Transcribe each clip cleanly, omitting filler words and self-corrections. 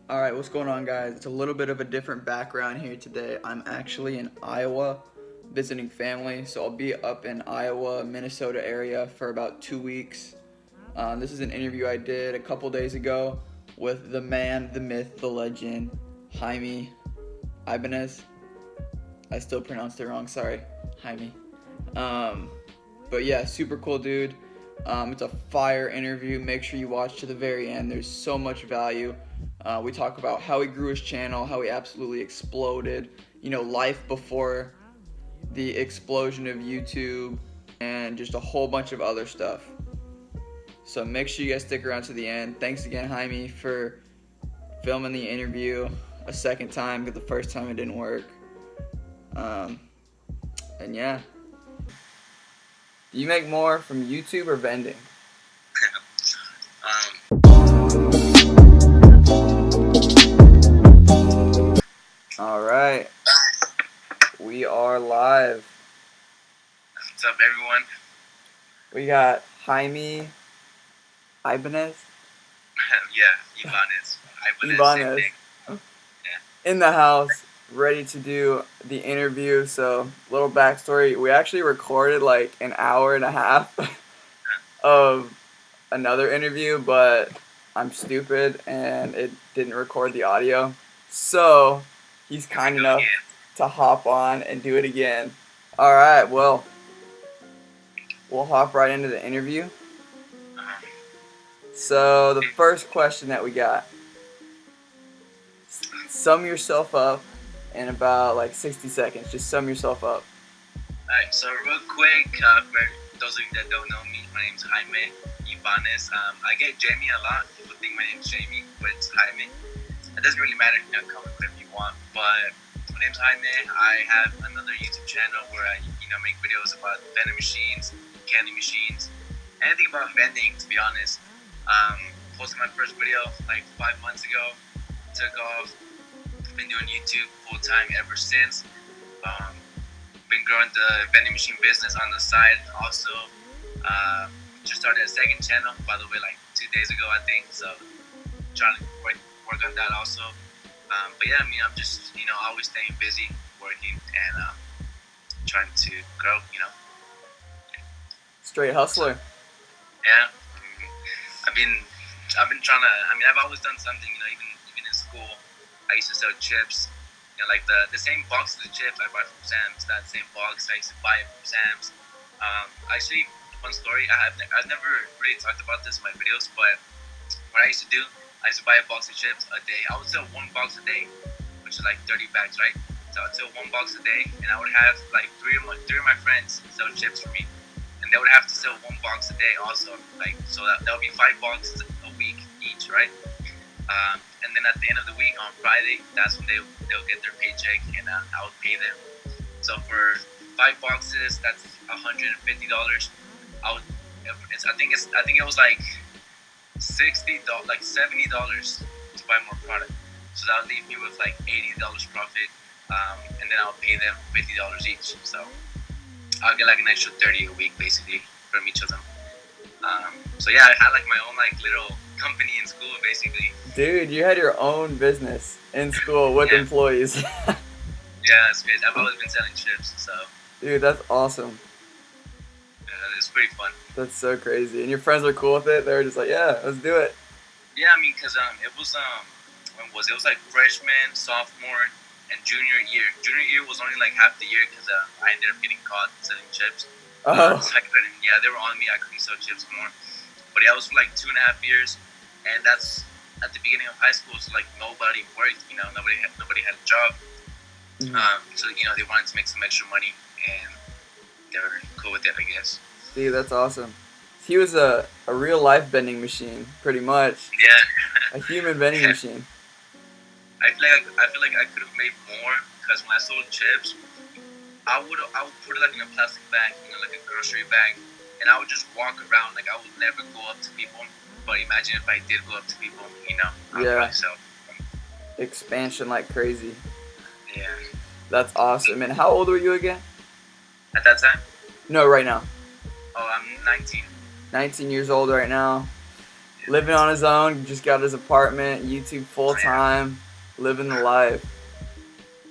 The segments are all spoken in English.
All right, what's going on, guys? It's a little bit of a different background here today. I'm actually in Iowa visiting family, so I'll be up in Iowa, Minnesota area for about 2 weeks. This is an interview I did a couple days ago with the man, the myth, the legend, Jaime Ibanez. I still pronounced it wrong, sorry, Jaime. Um, but yeah, super cool dude. It's a fire interview. Make sure you watch to the very end. There's so much value. We talk about how he grew his channel, how he absolutely exploded, life before the explosion of YouTube, and just a whole bunch of other stuff. So make sure you guys stick around to the end. Thanks again, Jaime, for filming the interview a second time because the first time it didn't work. And yeah. Do you make more from YouTube or vending? All right, we are live. What's up, everyone? We got Jaime Ibanez. Yeah, Ibanez. Ibanez Yeah. in the house, ready to do the interview. So, little backstory: we actually recorded like an hour and a half of another interview, but I'm stupid and it didn't record the audio. So he's kind enough to hop on and do it again. All right, well, we'll hop right into the interview. So the first question that we got: sum yourself up in about like 60 seconds. Just sum yourself up. Alright, so real quick, for those of you that don't know me, my name's Jaime Ibanez. I get Jamie a lot. People think my name's Jamie, but it's Jaime. It doesn't really matter, call me whatever you want. But my name's Jaime. I have another YouTube channel where I, make videos about vending machines, candy machines, anything about vending, to be honest. Posted my first video like 5 months ago. Took off. Been doing YouTube full time ever since. Been growing the vending machine business on the side also. Just started a second channel, by the way, like 2 days ago, I think. So trying to work on that also. But yeah, I'm just always staying busy, working, and trying to grow. Straight hustler. So, yeah, I've been trying to. I've always done something. Even in school, I used to sell chips. Like the same boxes of chips I buy from Sam's. That same box I used to buy it from Sam's. Actually, one story. I've never really talked about this in my videos, but what I used to do, I used to buy a box of chips a day. I would sell one box a day, which is like 30 bags, right? So I'd sell one box a day, and I would have like three of my friends sell chips for me, and they would have to sell one box a day also. Like so that would be 5 boxes a week each, right? And then at the end of the week on Friday, that's when they'll get their paycheck, and I would pay them. So for 5 boxes, that's $150. I think it was like $60, like $70 to buy more product. So that would leave me with like $80 profit, and then I'll pay them $50 each. So I'll get like an extra 30 a week basically from each of them. So yeah, I had like my own like little company in school basically. Dude, you had your own business in school with employees. Yeah, it's crazy. I've always been selling chips, so. Dude, that's awesome. Yeah, it's pretty fun. That's so crazy. And your friends are cool with it? They were just like, yeah, let's do it. Yeah, because it was when was it? It was like freshman, sophomore, and junior year. Junior year was only like half the year because I ended up getting caught selling chips. Oh. So they were on me. I couldn't sell chips more. But yeah, it was for like 2.5 years, and that's at the beginning of high school. So like nobody worked. Nobody had a job. Mm-hmm. So they wanted to make some extra money, and they were cool with it, I guess. Dude, that's awesome. He was a real life vending machine, pretty much. Yeah. A human vending machine. I feel like I could have made more because when I sold chips, I would put it like in a plastic bag, like a grocery bag, and I would just walk around. Like I would never go up to people. But imagine if I did go up to people, Yeah. Expansion like crazy. Yeah. That's awesome. And how old were you again? At that time? No, right now. Oh, I'm 19. 19 years old right now. living on his own, just got his apartment, YouTube full Oh, yeah. time, living the life.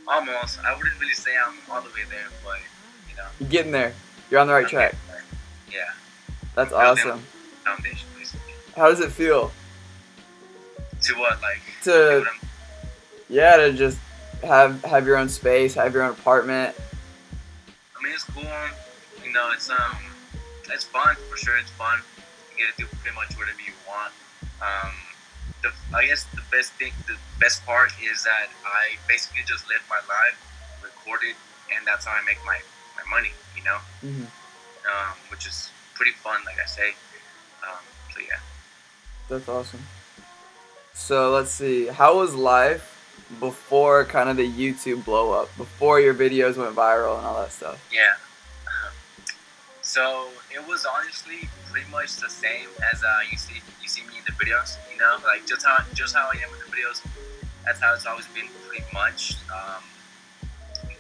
Almost. I wouldn't really say I'm all the way there, but you know, You're getting there. You're on the right I'm track. getting there. Yeah. That's I'm building awesome. a foundation, basically. How does it feel To what, like, to what I'm, to just have your own space, have your own apartment? I mean, it's cool. You know, it's fun for sure. It's fun. You get to do pretty much whatever you want. Um, I guess the best part is that I basically just live my life, record it, and that's how I make my money. You know, Mm-hmm. which is pretty fun, like I say. So yeah. That's awesome. So let's see. How was life before kind of the YouTube blow up? Before your videos went viral and all that stuff? Yeah. So it was honestly pretty much the same as you see me in the videos. You know, like just how I am with the videos. That's how it's always been, pretty much. I'm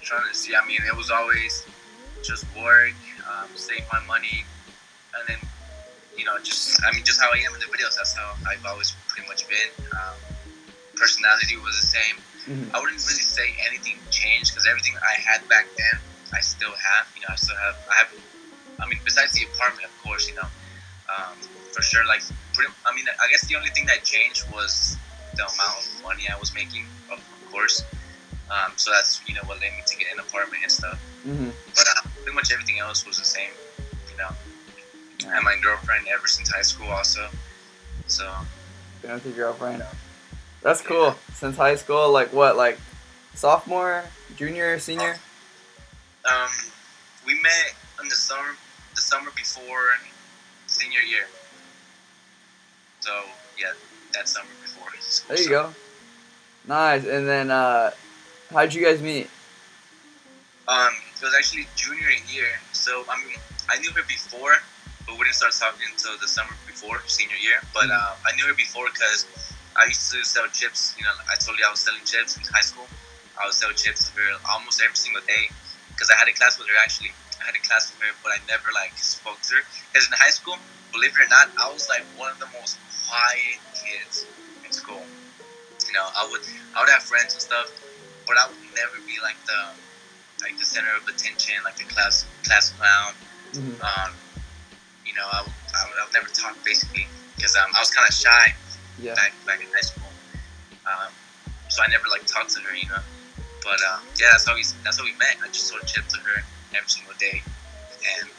trying to see. I mean, it was always just work, save my money, and then just how I am in the videos. That's how I've always pretty much been. Personality was the same. Mm-hmm. I wouldn't really say anything changed because everything I had back then, I still have. You know, I have. I mean, besides the apartment, of course. You know, for sure. Like, I guess the only thing that changed was the amount of money I was making, of course. So that's what led me to get an apartment and stuff. Mm-hmm. But pretty much everything else was the same. You know, I had my girlfriend ever since high school, also. So. Been with your girlfriend. That's cool. Since high school, like what, like sophomore, junior, senior? We met in the summer before senior year. So yeah, that summer before school. There you go. Nice. And then, how'd you guys meet? It was actually junior year. So I mean, I knew her before, but we didn't start talking until the summer before senior year. But I knew her before because I used to sell chips. You know, I told you I was selling chips in high school. I would sell chips to her almost every single day because I had a class with her. Actually, I had a class with her, but I never spoke to her because in high school, believe it or not, I was like one of the most quiet kids in school. You know, I would have friends and stuff, but I would never be like the center of attention, like the class clown. Mm-hmm. You know, I would never talk basically because I was kind of shy. Yeah. Back in high school, so I never talked to her, you know. But yeah, that's how we met. I just sold chips to her every single day, and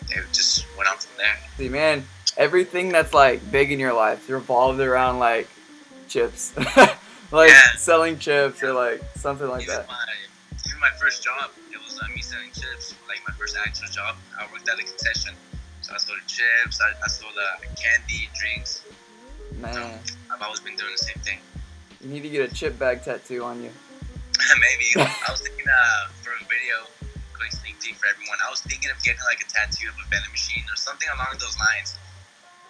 it just went on from there. See, man, everything that's big in your life revolved around chips, selling chips or something like that. Even my first job, it was me selling chips. Like my first actual job, I worked at a concession, so I sold chips. I sold candy, drinks. Man, I've always been doing the same thing. You need to get a chip bag tattoo on you. Maybe. I was thinking for a video, quick sneak peek for everyone. I was thinking of getting a tattoo of a vending machine or something along those lines.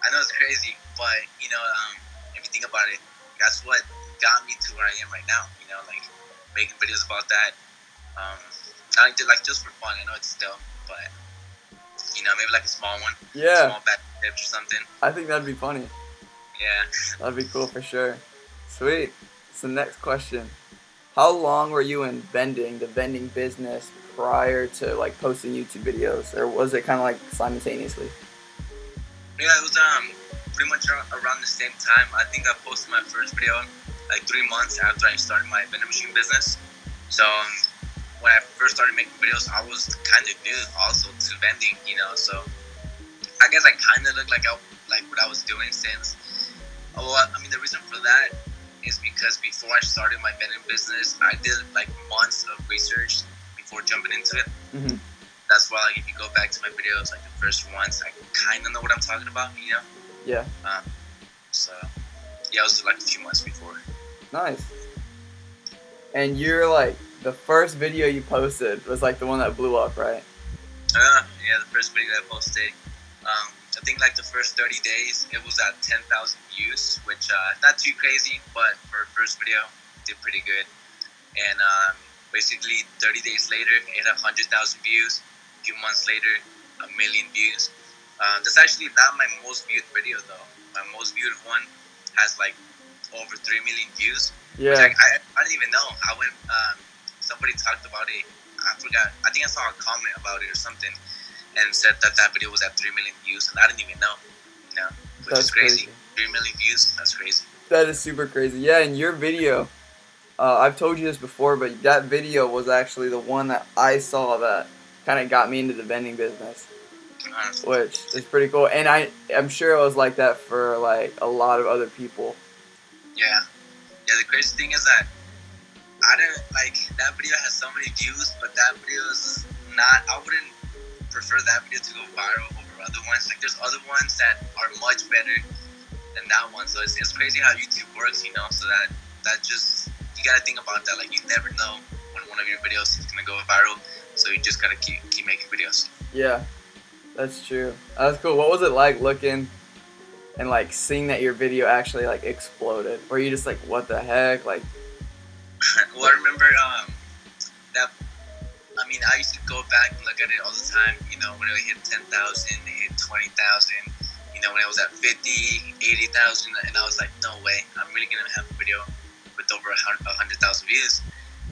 I know it's crazy, but if you think about it, that's what got me to where I am right now. You know, making videos about that. Not just for fun. I know it's still, but maybe a small one. Yeah. Small bag of chips or something. I think that'd be funny. Yeah. That'd be cool for sure. Sweet. So next question. How long were you in the vending business prior to posting YouTube videos, or was it kind of simultaneously? Yeah, it was pretty much around the same time. I think I posted my first video 3 months after I started my vending machine business. So when I first started making videos, I was kind of new also to vending, So I guess I kind of looked like what I was doing since. The reason for that is because before I started my vending business, I did months of research before jumping into it. Mm-hmm. That's why if you go back to my videos, the first ones, I kind of know what I'm talking about, Yeah. So yeah, it was a few months before. Nice. And you're the first video you posted was the one that blew up, right? Yeah, the first video I posted. I think the first 30 days it was at 10,000 views, which not too crazy, but for a first video, did pretty good. And basically 30 days later, it had 100,000 views. A few months later, 1 million views. That's actually not my most viewed video though. My most viewed one has like over 3 million views, which Yeah, I didn't even know. I went, somebody talked about it. I forgot. I think I saw a comment about it or something, and said that that video was at 3 million views, and I didn't even know. You know, which is that's crazy. crazy. 3 million views. That's crazy. That is super crazy. Yeah, and your video, I've told you this before, but that video was actually the one that I saw that kind of got me into the vending business, Uh, which is pretty cool. And I'm sure it was like that for like a lot of other people. yeah, yeah. The crazy thing is that I didn't like that video has so many views, but that video is not. I wouldn't prefer that video to go viral over other ones. Like there's other ones that are much better than that one. So it's crazy how YouTube works, you know. So that just you gotta think about that. Like you never know when one of your videos is gonna go viral. So you just gotta keep making videos. Yeah, that's true. That's cool. What was it like looking and like seeing that your video actually like exploded? Were you just like, what the heck? Like, Well, I remember that. I mean, I used to go back and look at it all the time. You know, when it hit 10,000, it hit 20,000. You know, when it was at 50, 80,000, and I was like, no way, I'm really gonna have a video with over 100,000 views.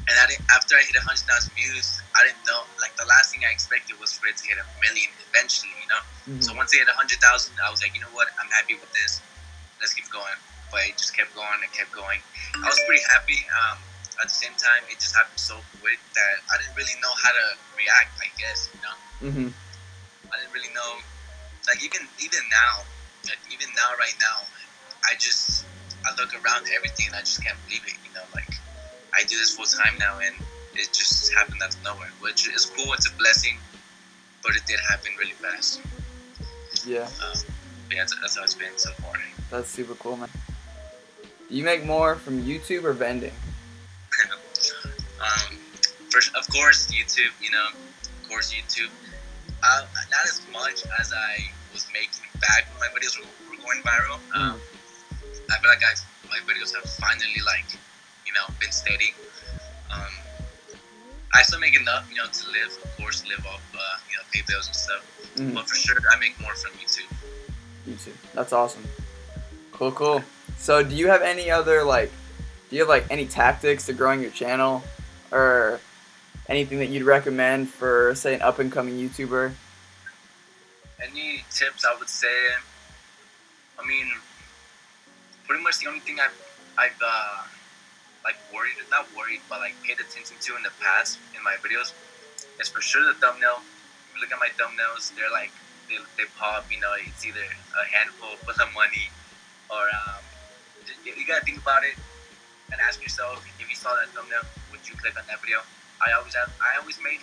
And after I hit 100,000 views, I didn't know. Like the last thing I expected was for it to hit a million eventually. You know, so once it hit 100,000, I was like, you know what, I'm happy with this. Let's keep going. But it just kept going and kept going. I was pretty happy. At the same time, it just happened so quick that I didn't really know how to react. I guess you know, mm-hmm. I didn't really know. Like even now, right now, I look around at everything and I just can't believe it. You know, like I do this full time now, and it just happened out of nowhere, which is cool. It's a blessing, but it did happen really fast. Yeah. Yeah, that's how it's been so far. That's super cool, man. Do you make more from YouTube or vending? First, of course, YouTube. You know, of course, YouTube. Not as much as I was making back when my videos were going viral. I feel like my videos have finally been steady. I still make enough, to live, of course, live off, pay bills and stuff. But for sure, I make more from YouTube. YouTube. That's awesome. Cool. So, do you have any other any tactics to growing your channel, or anything that you'd recommend for, say, an up and coming YouTuber? Any tips? I would say, I mean, pretty much the only thing I've not worried, but paid attention to in the past in my videos is for sure the thumbnail. If you look at my thumbnails, they're they pop. It's either a handful full of money, or you gotta think about it and ask yourself, if you saw that thumbnail, would you click on that video? I always make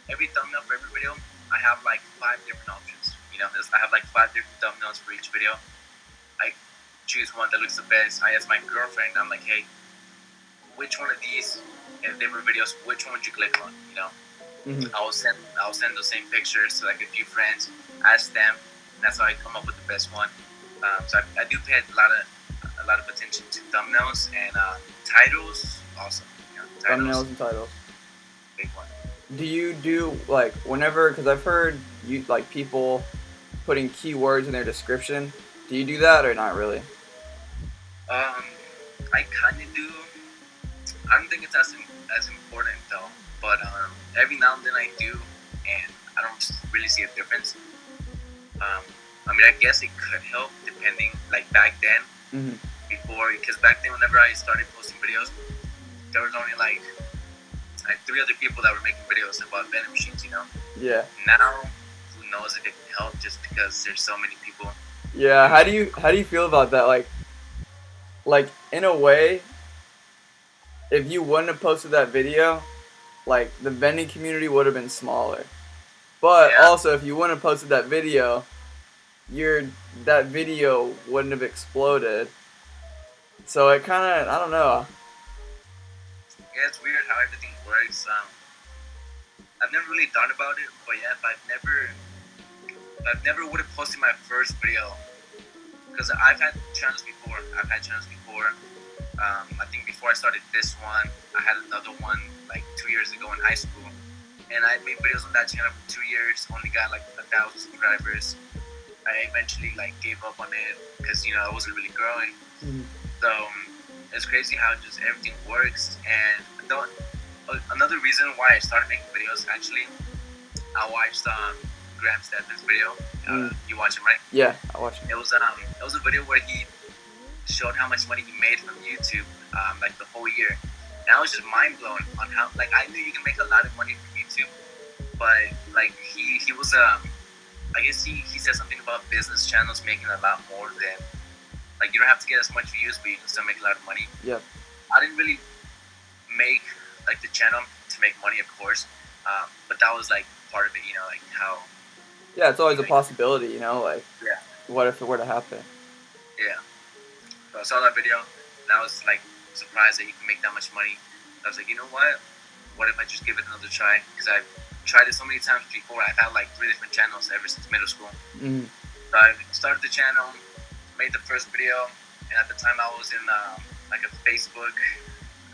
every thumbnail for every video. I have 5 different options. I have 5 different thumbnails for each video. I choose one that looks the best. I ask my girlfriend, I'm like, hey, which one of these, if they were videos, which one would you click on? I'll send those same pictures to a few friends, ask them, and that's how I come up with the best one. So I do pay a lot of attention to thumbnails and titles. Awesome. Thumbnails and titles. Big one. Do you do whenever? Because I've heard people putting keywords in their description. Do you do that or not really? I kind of do. I don't think it's as important though, but every now and then I do, and I don't really see a difference. I guess it could help depending, back then, before, because back then whenever I started posting videos, there was only 3 other people that were making videos about vending machines, Yeah. Now, who knows if it can help, just because there's so many people. Yeah. How do you feel about that? In a way, if you wouldn't have posted that video, the vending community would have been smaller. But also, if you wouldn't have posted that video, that video wouldn't have exploded. So it kind of, I don't know. Yeah, it's weird how everything works. I've never really thought about it, but yeah, if I've never would have posted my first video, because I've had channels before. I think before I started this one, I had another one 2 years ago in high school, and I made videos on that channel for 2 years. Only got 1,000 subscribers, I eventually like gave up on it because I wasn't really growing. Mhm. So it's crazy how just everything works. And another reason why I started making videos, actually, I watched Graham Stephan's video. You watch him, right? Yeah, I watched it. It was a video where he showed how much money he made from YouTube, like the whole year. And I was just mind blown on how, like, I knew you can make a lot of money from YouTube, but like he was I guess he said something about business channels making a lot more than, like, you don't have to get as much views, but you can still make a lot of money. Yeah. I didn't really make like the channel to make money, of course, but that was like part of it, like how. Yeah, it's always a possibility, like, Yeah. what if it were to happen? Yeah. So I saw that video, and I was like surprised that you can make that much money. I was like, you know what? What if I just give it another try? Because I've tried it so many times before. I've had like 3 different channels ever since middle school. Mm. So I started the channel, made the first video, and at the time I was in like a Facebook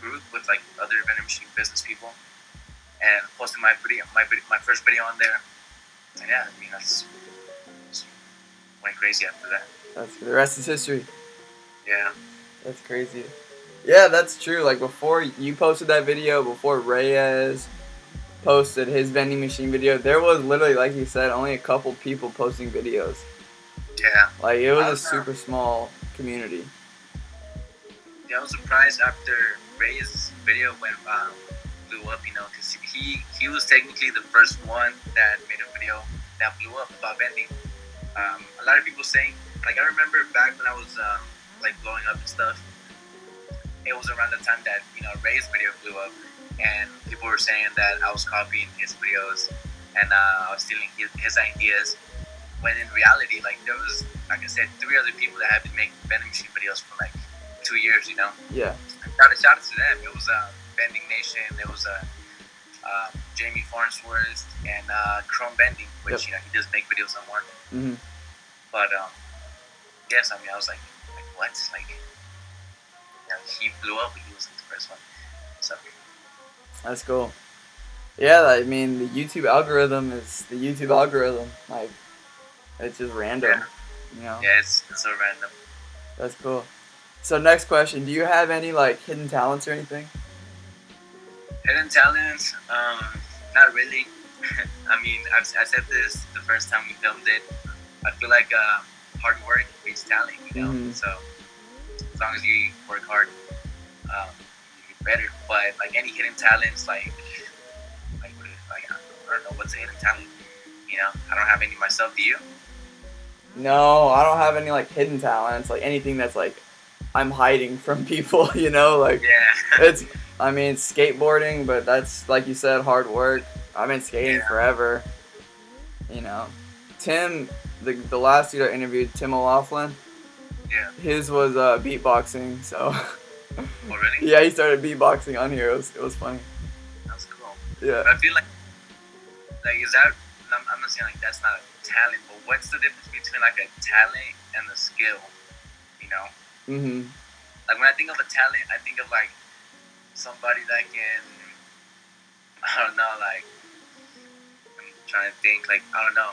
group with like other Vending Machine Business people, and posted my first video on there. And yeah, I mean that's went crazy after that. The rest is history. Yeah. That's crazy. Yeah, that's true. Like, before you posted that video, before Reyes posted his vending machine video, there was literally, like you said, only a couple people posting videos. Yeah. Like, it was a super small community. Yeah, I was surprised after Reyes' video blew up, because he was technically the first one that made a video that blew up about vending. A lot of people saying, like, I remember back when I was like blowing up and stuff, it was around the time that Ray's video blew up, and people were saying that I was copying his videos and I was stealing his ideas. When in reality, like, there was, like I said, 3 other people that had been making vending machine videos for like 2 years. Yeah. Shout out to them. It was Vending Nation. There was Jamie Farnsworth and Chrome Vending, which he does make videos on more. Mm-hmm. But yes, I mean, I was like what? Like, he blew up, but he was like the first one. So that's cool. Yeah, I mean, the YouTube algorithm is the YouTube algorithm. Like, it's just random. Yeah, it's so random. That's cool. So next question: do you have any like hidden talents or anything? Hidden talents? Not really. I mean, I said this the first time we filmed it. I feel like hard work beats talent, Mm-hmm. So as long as you work hard, you get better. But like any hidden talents, like I don't know what's a hidden talent. I don't have any myself. Do you? No, I don't have any like hidden talents. Like anything that's like I'm hiding from people. Like Yeah. I mean, skateboarding, but that's, like you said, hard work. I've been skating forever. Tim, the last dude I interviewed, Tim O'Laughlin. Yeah. His was beatboxing, so. Oh, really? Yeah, he started beatboxing on here. It was funny. That's cool. Yeah. But I feel like is that? I'm not saying like that's not a talent, but what's the difference between like a talent and a skill? Mhm. Like when I think of a talent, I think of like somebody that can, I don't know, like I'm trying to think, like I don't know,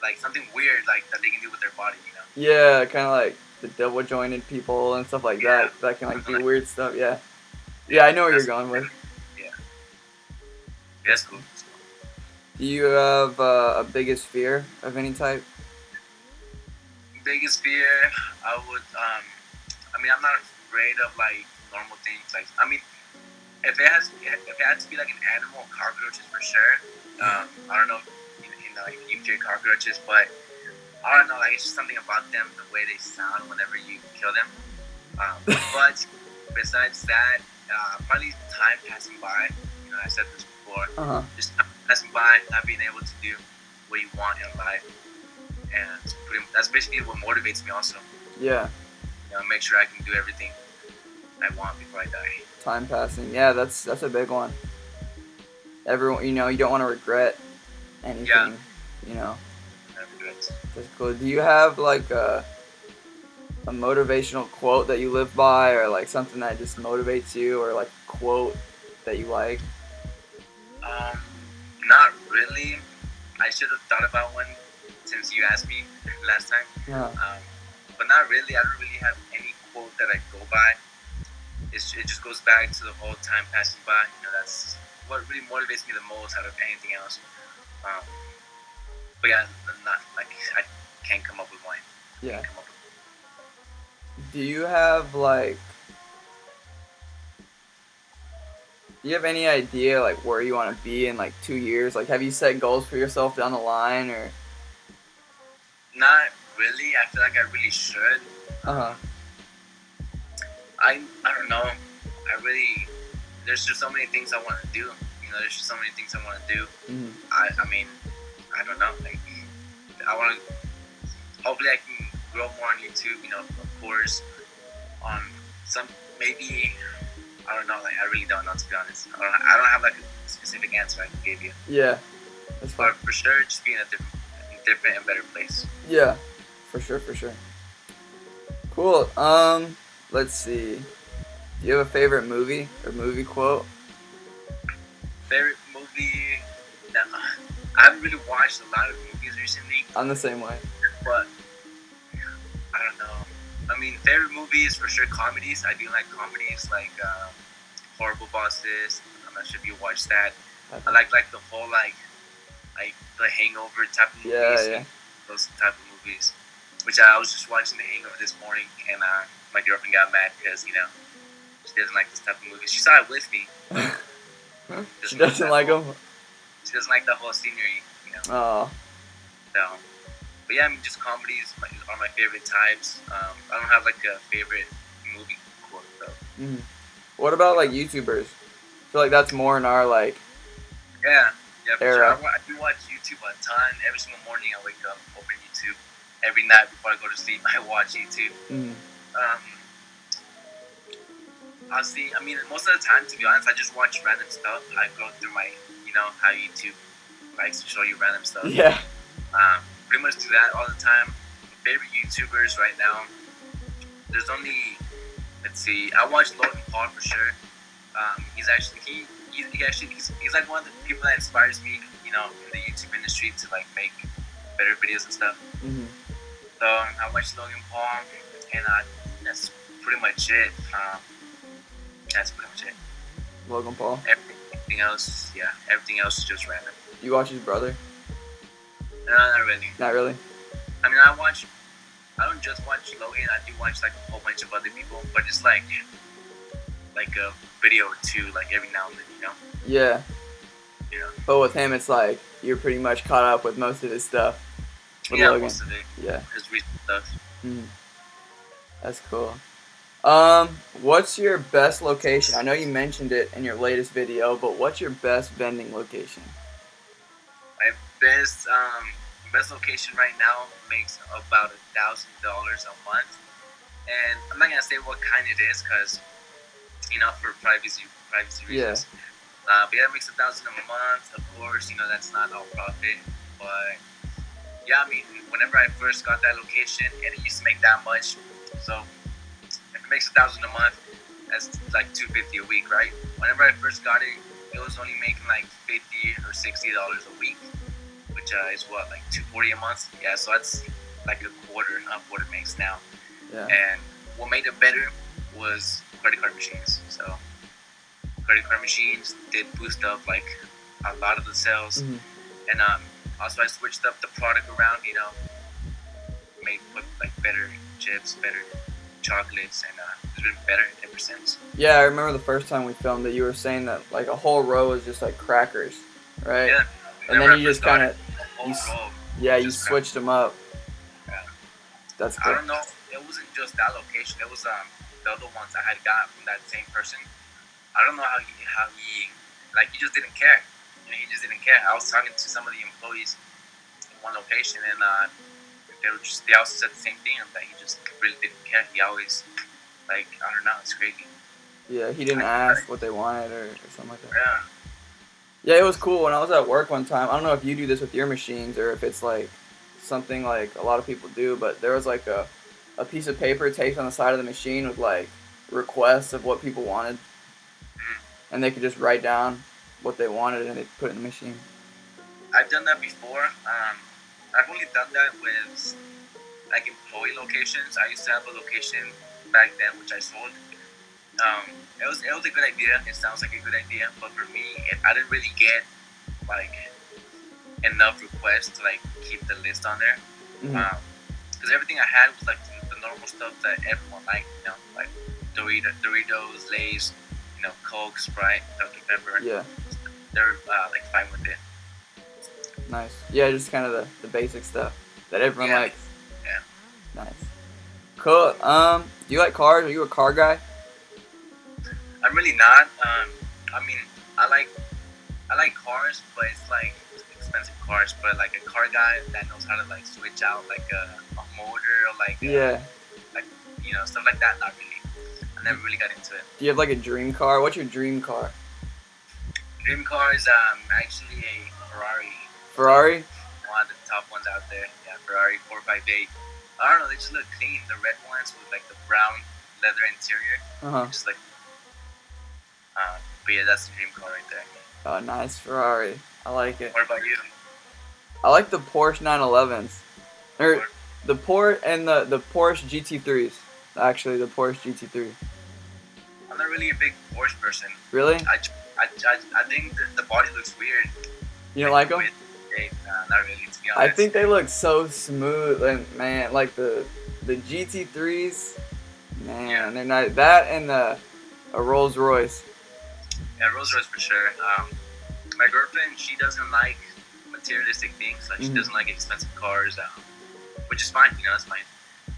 like something weird like that they can do with their body. Yeah, kind of like the double jointed people and stuff like that. That can like do weird stuff. Yeah. Yeah, I know where you're going with. Yeah. That's cool. Do you have a biggest fear of any type? Biggest fear, I would. I mean, I'm not afraid of like normal things. Like, I mean, if it had to be like an animal, cockroaches for sure. I don't know, if you fear cockroaches, but I don't know. Like, it's just something about them, the way they sound whenever you kill them. But besides that, probably time passing by. I said this before. Uh-huh. Just time passing by, not being able to do what you want in life, and that's basically what motivates me. Also, Yeah. Make sure I can do everything I want before I die. Time passing. Yeah, that's a big one. Everyone, you don't want to regret anything. Yeah. Regrets. That's cool. Do you have like a motivational quote that you live by, or like something that just motivates you, or like a quote that you like? Not really. I should have thought about one since you asked me last time. Yeah. But not really. I don't really have any quote that I go by. It just goes back to the whole time passing by. That's what really motivates me the most out of anything else. Um, but yeah, not like I can't come up with one. Yeah. Do you have any idea like where you want to be in like 2 years? Like, have you set goals for yourself down the line or? Not really. I feel like I really should. I don't know. There's just so many things I want to do. There's just so many things I want to do. Mm-hmm. I mean, I don't know. Like, I want to. Hopefully, I can grow more on YouTube. Of course. On some maybe. I don't know. Like, I really don't know, to be honest. I don't have like a specific answer I can give you. Yeah, that's fine. But for sure, just be in a different and better place. Yeah, for sure. Cool. Let's see. Do you have a favorite movie or movie quote? Favorite movie? No, I haven't really watched a lot of movies recently. I'm the same way. But I don't know. I mean, favorite movies for sure comedies. I do like comedies like Horrible Bosses. I'm not sure if you watched that. I like the whole like the Hangover type of movies. Yeah. Those type of movies. Which I was just watching The Hangover this morning, and my girlfriend got mad because she doesn't like this type of movies. She saw it with me. She doesn't like them. She doesn't like the whole scenery. Oh. So, but yeah, I mean, just comedies are my favorite types. I don't have like a favorite movie quote though. Mm-hmm. What about like YouTubers? I feel like that's more in our like. Yeah, era. Sure. I do watch YouTube a ton. Every single morning I wake up, open YouTube. Every night before I go to sleep, I watch YouTube. Mm-hmm. I'll see. I mean, most of the time, to be honest, I just watch random stuff. I go through my, how YouTube likes to show you random stuff. Yeah. Pretty much do that all the time. Favorite YouTubers right now. There's only, let's see. I watch Logan Paul for sure. He's like one of the people that inspires me, in the YouTube industry to like make better videos and stuff. Mm-hmm. So I watch Logan Paul, and that's pretty much it. That's pretty much it. Logan Paul. Everything else is just random. You watch his brother? No, not really. Not really? I mean, I don't just watch Logan. I do watch like a whole bunch of other people, but it's like a video or two, like every now and then, Yeah. Yeah. But with him, it's like you're pretty much caught up with most of his stuff. Yeah, Logan. most of it. Yeah. His recent stuff. Mm. That's cool. What's your best location? I know you mentioned it in your latest video, but what's your best vending location? My best location right now makes about $1,000 a month, and I'm not gonna say what kind it is because, for privacy reasons. Yeah. But yeah, it makes $1,000 a month. Of course, that's not all profit, but yeah, I mean, whenever I first got that location, it didn't used to make that much. So if it makes $1,000 a month, that's like $250 a week, right? Whenever I first got it, it was only making like $50 or $60 a week, which is what, like $240 a month. Yeah, so that's like a quarter of what it makes now. Yeah. And what made it better was credit card machines. So credit card machines did boost up like a lot of the sales. Mm-hmm. And also I switched up the product around, made like better chips, better chocolates, and it's been better ever since. Yeah, I remember the first time we filmed it, you were saying that like a whole row was just like crackers, right? Yeah. And then you just kind of, you just switched them up. Yeah. That's cool. I don't know. It wasn't just that location. It was the other ones I had got from that same person. I don't know how he like, he just didn't care. He just didn't care. I was talking to some of the employees in one location, and they also said the same thing, that he just really didn't care. He always, like, I don't know, it's crazy. Yeah, he didn't ask what they wanted or something like that. Yeah. Yeah, it was cool. When I was at work one time, I don't know if you do this with your machines or if it's like something like a lot of people do, but there was like a piece of paper taped on the side of the machine with like requests of what people wanted, and they could just write down what they wanted and they put it in the machine. I've done that before. I've only done that with like employee locations. I used to have a location back then which I sold. It was a good idea. It sounds like a good idea, but for me, I didn't really get like enough requests to like keep the list on there. Because everything I had was like the normal stuff that everyone liked, like Doritos, Lay's, Coke, Sprite, Dr. Pepper. Yeah. They're like fine with it. Nice. Yeah, just kind of the basic stuff that everyone likes. Yeah. Nice. Cool. Do you like cars? Are you a car guy? I'm really not. I mean, I like cars, but it's like expensive cars. But like a car guy that knows how to like switch out like a motor or like stuff like that. Not really. I never really got into it. Do you have like a dream car? What's your dream car? Dream car is actually a Ferrari. Ferrari? One of the top ones out there. Yeah, Ferrari 458. I don't know. They just look clean. The red ones with like the brown leather interior. Just like. But yeah, that's the dream car right there. Oh, nice Ferrari. I like it. What about you? I like the Porsche 911s. Or the Porsche and the Porsche GT3s. Actually, the Porsche GT3. I'm not really a big Porsche person. Really? I think the body looks weird. You don't like them? Not really, to be honest. I think they look so smooth, and man, like the GT3s, man, they're not that and a Rolls Royce. Yeah, Rolls Royce for sure. My girlfriend, she doesn't like materialistic things. Like she doesn't like expensive cars, which is fine. That's fine.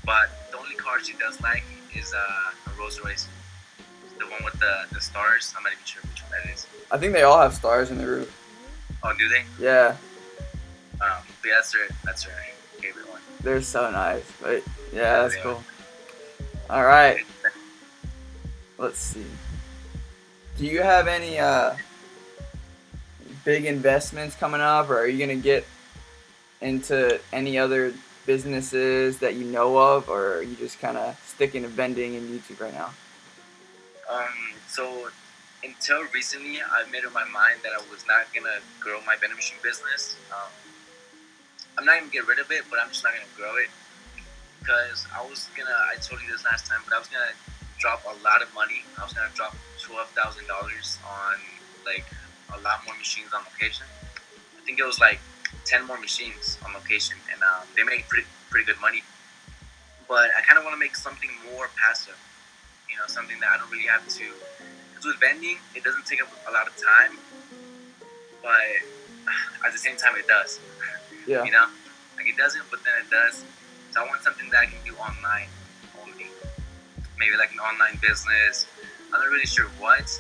But the only car she does like is a Rolls Royce, the one with the stars. I'm not even sure which one that is. I think they all have stars in the roof. Oh, do they? Yeah. But yeah, that's her favorite one. They're so nice. But yeah, that's cool. All right. Let's see. Do you have any big investments coming up, or are you gonna get into any other businesses that you know of, or are you just kind of sticking to vending and YouTube right now? So until recently, I made up my mind that I was not gonna grow my vending machine business. I'm not gonna get rid of it, but I'm just not gonna grow it because I told you this last time, but I was gonna drop a lot of money. I was gonna drop $12,000 on like a lot more machines on location. I think it was like 10 more machines on location, and they make pretty good money. But I kind of want to make something more passive, something that I don't really have to. Because with vending, it doesn't take up a lot of time, but at the same time, it does. Yeah. Like it doesn't, but then it does. So I want something that I can do online only. Maybe like an online business. I'm not really sure what,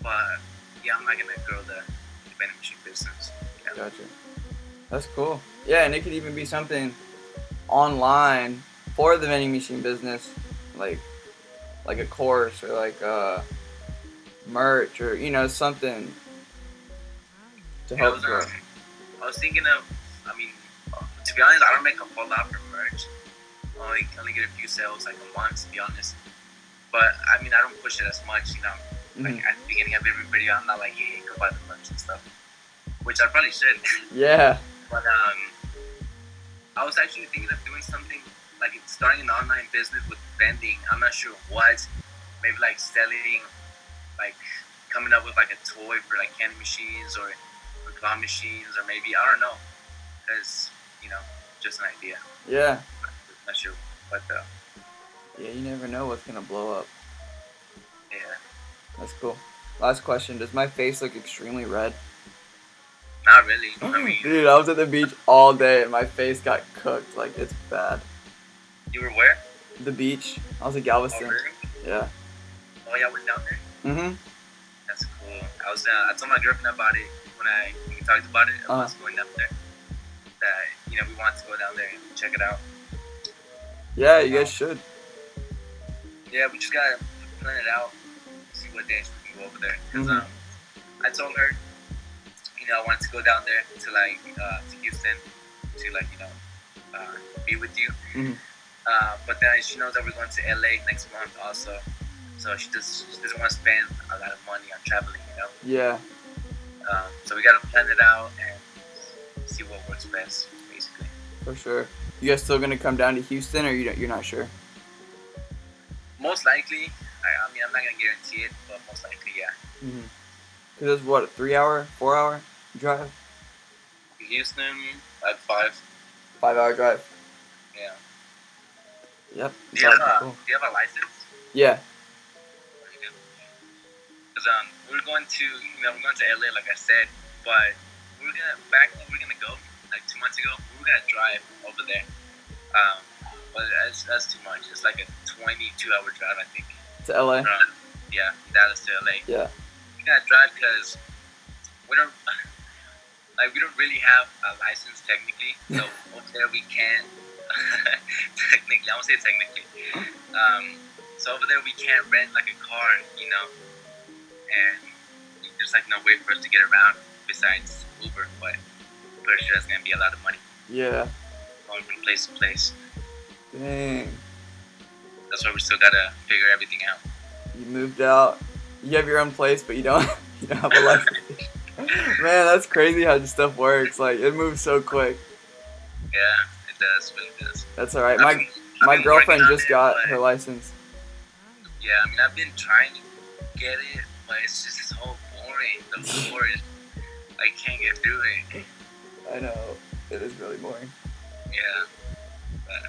but yeah, I'm not gonna grow the vending machine business. Yeah. Gotcha. That's cool. Yeah, and it could even be something online for the vending machine business, like a course or like merch or something to help grow. I was thinking of, to be honest, I don't make a whole lot from merch. I only get a few sales like a month, to be honest. But I don't push it as much, Like at the beginning of every video, I'm not like, hey, go buy the merch and stuff, which I probably should. Yeah. But I was actually thinking of doing something like starting an online business with vending. I'm not sure what. Maybe like selling, like coming up with like a toy for like candy machines or claw machines, or maybe I don't know, because just an idea. Yeah. Not sure what though. Yeah, you never know what's gonna blow up. Yeah. That's cool. Last question: does my face look extremely red? Not really. Dude, I was at the beach all day and my face got cooked. Like, it's bad. You were where? The beach. I was at Galveston. Oh, really? Yeah. Oh, y'all went down there? Mm-hmm. That's cool. I told my girlfriend about it when we talked about it. I was going down there. That we wanted to go down there and check it out. Yeah, you guys should. Yeah, we just gotta plan it out. See what days we can go over there. Because I told her, I wanted to go down there to Houston to be with you. Mm-hmm. But then she knows that we're going to LA next month also. So she doesn't want to spend a lot of money on traveling, Yeah. So we gotta plan it out and see what works best, basically. For sure. You guys still gonna come down to Houston, or you're not sure? Most likely. I mean, I'm not gonna guarantee it, but most likely, yeah. Mm-hmm. Cause it's what, a 3 hour, 4 hour drive? Houston at 5. 5 hour drive. Yeah. Yep. Do you have Cool. Do you have a license? Yeah. Because we're going to LA, like I said, but back when we were gonna go, like 2 months ago, we were gonna drive over there. But that's too much. It's like a 22-hour drive, I think. To LA. Yeah, Dallas to LA. Yeah. We gotta drive because we don't really have a license technically. So over there we can't technically. I won't say technically. So over there we can't rent like a car, and there's like no way for us to get around besides Uber. But I'm pretty sure it's gonna be a lot of money. Yeah. Going from place to place. Dang. That's why we still gotta figure everything out. You moved out. You have your own place, but you don't have a license. Man, that's crazy how this stuff works. Like, it moves so quick. Yeah, it does. Really does. That's all right. My girlfriend just got her license. Yeah, I mean, I've been trying to get it, but it's just so boring. The board, I can't get through it. I know. It is really boring. Yeah, but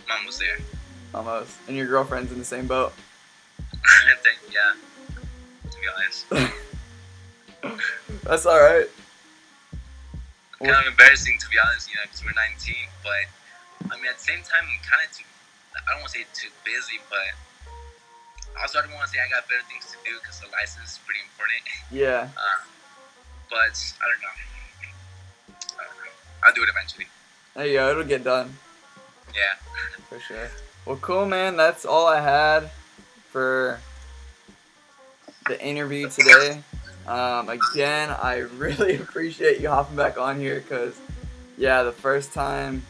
I'm almost there. Almost. And your girlfriend's in the same boat? Yeah, to be honest. That's alright. Kind of embarrassing, to be honest, because we're 19, but I mean, at the same time, I'm kind of I don't want to say too busy, but also I don't want to say I got better things to do because the license is pretty important. Yeah. But I don't know. I'll do it eventually. There you go. It'll get done. Yeah. For sure. Well, cool, man. That's all I had for the interview today. Again, I really appreciate you hopping back on here because, yeah, the first time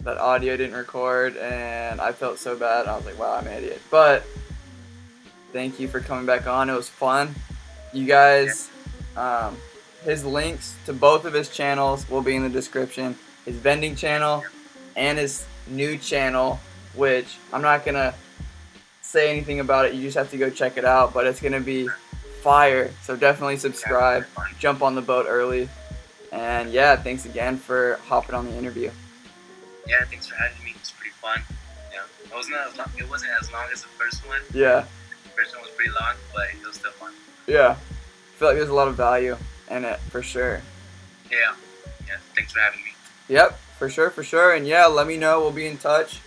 that audio didn't record and I felt so bad. I was like, wow, I'm an idiot. But thank you for coming back on. It was fun. You guys, his links to both of his channels will be in the description. His vending channel and his new channel, which I'm not going to say anything about it. You just have to go check it out. But it's going to be fire. So definitely subscribe. Jump on the boat early. And yeah, thanks again for hopping on the interview. Yeah, thanks for having me. It's pretty fun. Yeah, it wasn't as long as the first one. Yeah. The first one was pretty long, but it was still fun. Yeah. I feel like there's a lot of value in it, for sure. Yeah. Yeah, thanks for having me. Yep, for sure. And yeah, let me know. We'll be in touch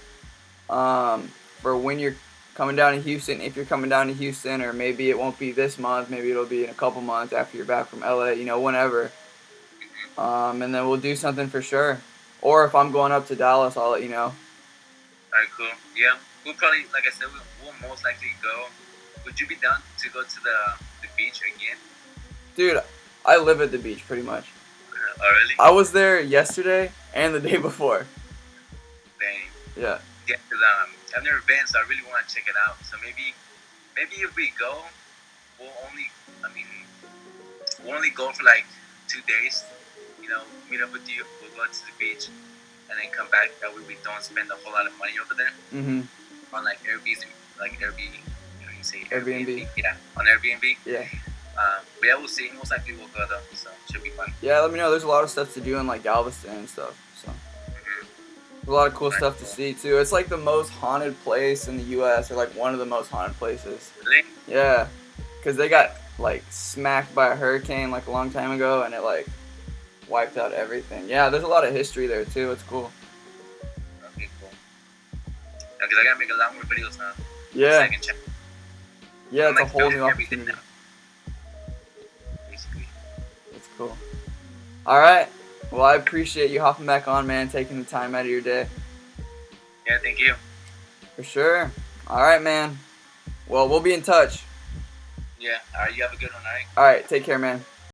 for when you're coming down to Houston, if you're coming down to Houston, or maybe it won't be this month. Maybe it'll be in a couple months after you're back from LA, whenever. And then we'll do something for sure. Or if I'm going up to Dallas, I'll let you know. Alright, cool. Yeah, we'll probably, like I said, we'll most likely go. Would you be down to go to the beach again? Dude, I live at the beach pretty much. Oh, really? I was there yesterday and the day before. Dang. Yeah. Yeah, because I've never been, so I really want to check it out. So maybe if we go, we'll only go for like 2 days. Meet up with you. We'll go to the beach and then come back. That way we don't spend a whole lot of money over there. Mhm. On like Airbnb, Airbnb. Yeah, on Airbnb. Yeah. But yeah, we'll see. Most likely we'll go though, so it should be fun. Yeah, let me know. There's a lot of stuff to do in like Galveston and stuff. So there's a lot of cool stuff to see too. It's like the most haunted place in the U.S. or like one of the most haunted places. Really? Yeah, because they got like smacked by a hurricane like a long time ago, and it like wiped out everything. Yeah, there's a lot of history there too. It's cool. Okay, cool. Because I gotta make a lot more videos now. Yeah. So check. Yeah, it's a whole new everything opportunity. now. Basically. It's cool. All right. Well, I appreciate you hopping back on, man, taking the time out of your day. Yeah, thank you. For sure. All right, man. Well, we'll be in touch. Yeah. All right. You have a good one. All right. All right. Take care, man.